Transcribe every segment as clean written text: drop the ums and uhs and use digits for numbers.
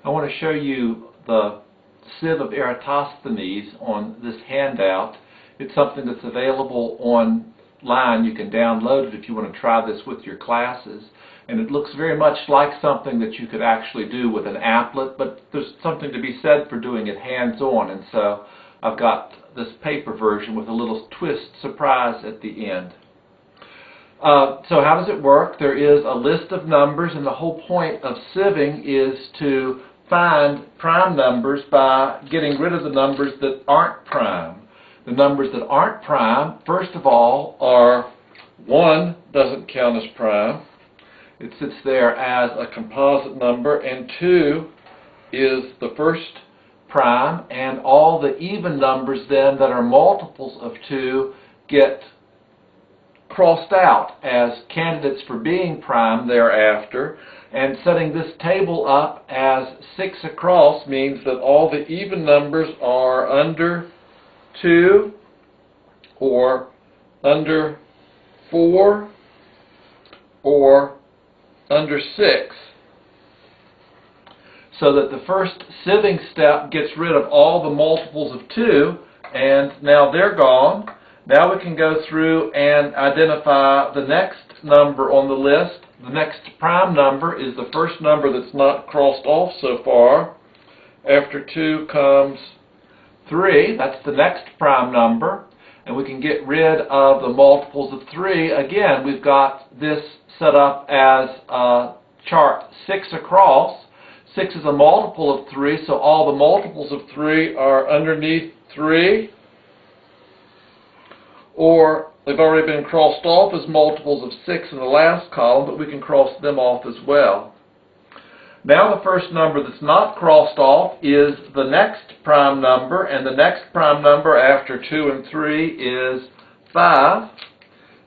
I want to show you the Sieve of Eratosthenes on this handout. It's something that's available online. You can download it if you want to try this with your classes. And it looks very much like something that you could actually do with an applet, but there's something to be said for doing it hands-on. And so I've got this paper version with a little twist surprise at the end. So how does it work? There is a list of numbers, and the whole point of sieving is to find prime numbers by getting rid of the numbers that aren't prime. The numbers that aren't prime, first of all, are 1 doesn't count as prime. It sits there as a composite number, and 2 is the first prime, and all the even numbers then that are multiples of 2 get crossed out as candidates for being prime thereafter. And setting this table up as 6 across means that all the even numbers are under 2 or under 4 or under 6. So that the first sieving step gets rid of all the multiples of 2, and now they're gone. Now we can go through and identify the next number on the list. The next prime number is the first number that's not crossed off so far. After 2 comes 3. That's the next prime number. And we can get rid of the multiples of 3. Again, we've got this set up as a chart 6 across. 6 is a multiple of 3, so all the multiples of 3 are underneath 3. Or they've already been crossed off as multiples of 6 in the last column, but we can cross them off as well. Now the first number that's not crossed off is the next prime number, and the next prime number after 2 and 3 is 5.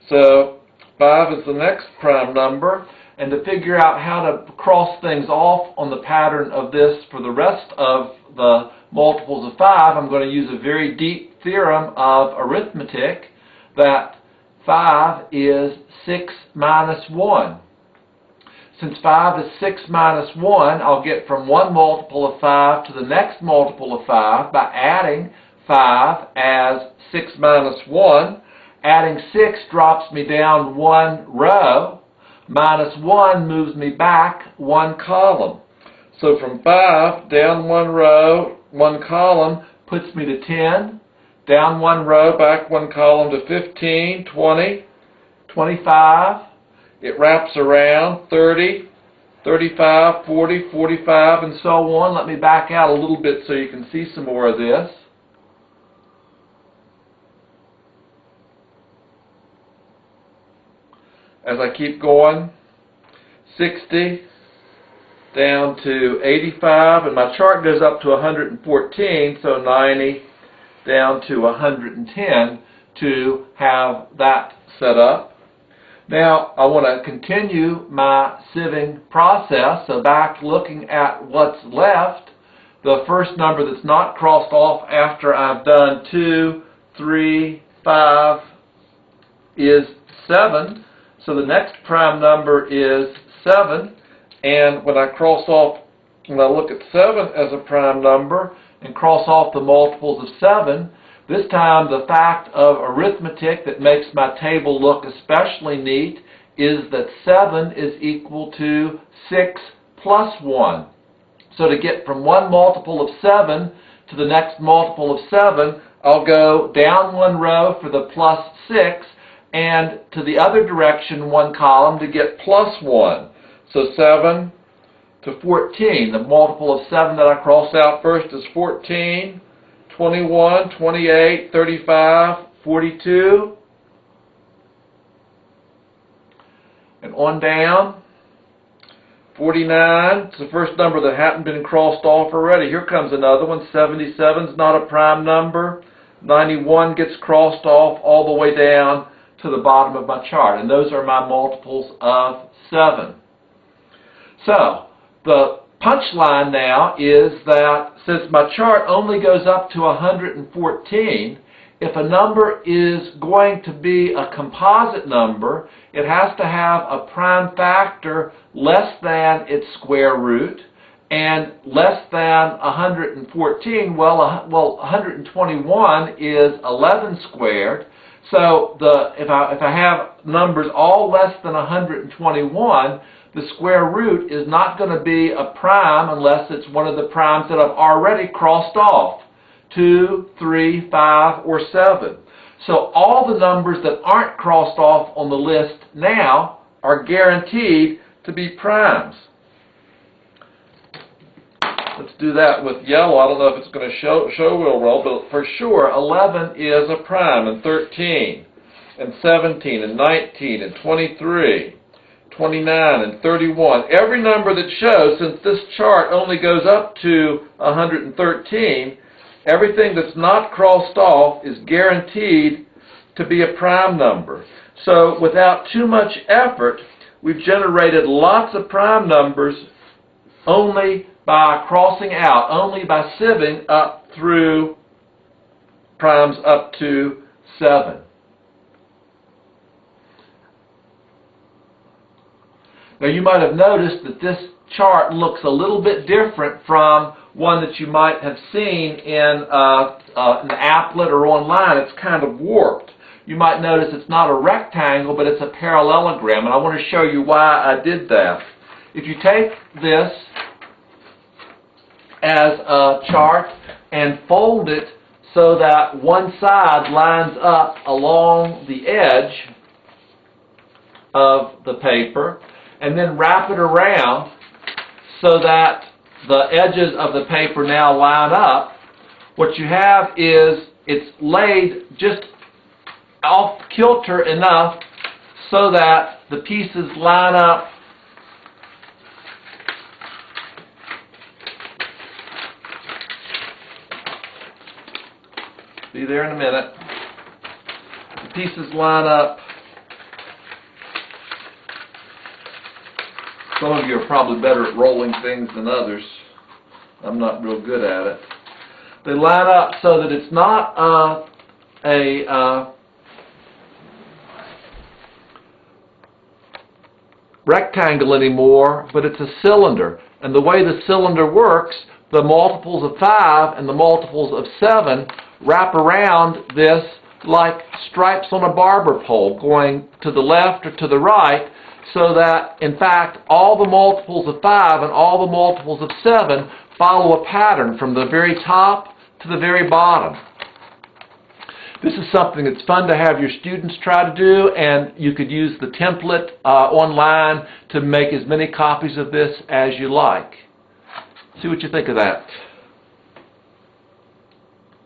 So 5 is the next prime number, and to figure out how to cross things off on the pattern of this for the rest of the multiples of 5, I'm going to use a very deep theorem of arithmetic, that 5 is 6 minus 1. Since 5 is 6 minus 1, I'll get from one multiple of 5 to the next multiple of 5 by adding 5 as 6 minus 1. Adding 6 drops me down 1 row. Minus 1 moves me back 1 column. So from 5 down 1 row, 1 column puts me to 10. Down 1 row, back 1 column to 15, 20, 25. It wraps around 30, 35, 40, 45, and so on. Let me back out a little bit so you can see some more of this. As I keep going, 60 down to 85, and my chart goes up to 114, so 90 down to 110 to have that set up. Now I want to continue my sieving process, so back looking at what's left. The first number that's not crossed off after I've done 2, 3, 5 is 7. So the next prime number is 7, and when I look at 7 as a prime number and cross off the multiples of 7, this time the fact of arithmetic that makes my table look especially neat is that 7 is equal to 6 plus 1. So to get from one multiple of 7 to the next multiple of 7, I'll go down 1 row for the plus 6, and to the other direction 1 column to get plus 1. So 7 to 14. The multiple of 7 that I cross out first is 14, 21, 28, 35, 42. And on down. 49. It's the first number that hadn't been crossed off already. Here comes another one. 77 is not a prime number. 91 gets crossed off all the way down to the bottom of my chart. And those are my multiples of 7. So, the punchline now is that since my chart only goes up to 114, if a number is going to be a composite number, it has to have a prime factor less than its square root, and less than 114, well, 121 is 11 squared. So if I have numbers all less than 121, the square root is not going to be a prime unless it's one of the primes that I've already crossed off, 2, 3, 5, or 7. So all the numbers that aren't crossed off on the list now are guaranteed to be primes. Let's do that with yellow. I don't know if it's going to show real well, but for sure 11 is a prime, and 13, and 17, and 19, and 23, 29, and 31. Every number that shows, since this chart only goes up to 113, everything that's not crossed off is guaranteed to be a prime number. So without too much effort, we've generated lots of prime numbers only by crossing out, only by sieving up through primes up to 7. Now you might have noticed that this chart looks a little bit different from one that you might have seen in an applet or online. It's kind of warped. You might notice it's not a rectangle, but it's a parallelogram, and I want to show you why I did that. If you take this as a chart and fold it so that one side lines up along the edge of the paper, and then wrap it around so that the edges of the paper now line up, what you have is it's laid just off kilter enough so that the pieces line up be there in a minute. The pieces line up. Some of you are probably better at rolling things than others. I'm not real good at it. They line up so that it's not a rectangle anymore, but it's a cylinder. And the way the cylinder works, the multiples of 5 and the multiples of 7 wrap around this like stripes on a barber pole, going to the left or to the right, so that, in fact, all the multiples of 5 and all the multiples of 7 follow a pattern from the very top to the very bottom. This is something that's fun to have your students try to do, and you could use the template online to make as many copies of this as you like. See what you think of that.